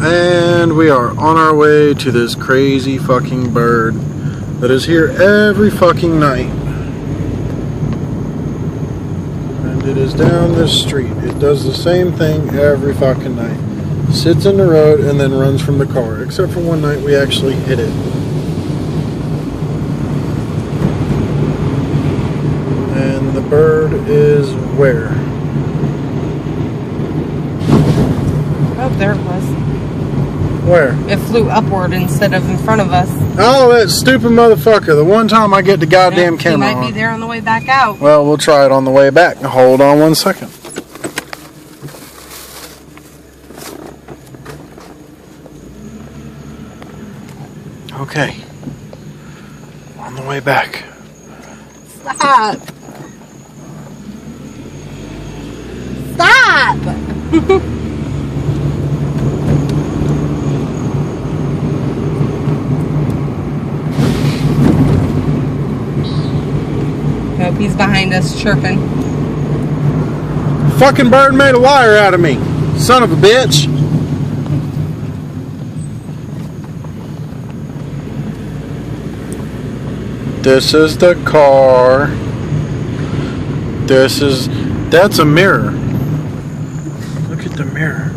And we are on our way to this crazy fucking bird that is here every fucking night. And it is down this street. It does the same thing every fucking night. Sits in the road and then runs from the car. Except for one night we actually hit it. And the bird is where? Oh, there it was. Where? It flew upward instead of in front of us. Oh, that stupid motherfucker. The one time I get the goddamn camera He might be there on the way back out. Well, we'll try it on the way back. Hold on 1 second. Okay. On the way back. Stop. Stop. Nope, he's behind us chirping. Fucking bird made a liar out of me. Son of a bitch. This is the car. That's a mirror. Look at the mirror.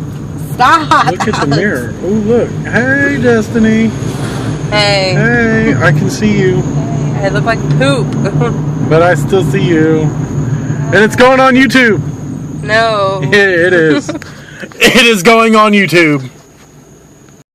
Stop. Look at the mirror. Oh, look. Hey, Destiny. Hey. Hey, I can see you. I look like poop. But I still see you. And it's going on YouTube. No. Yeah, it is. It is going on YouTube.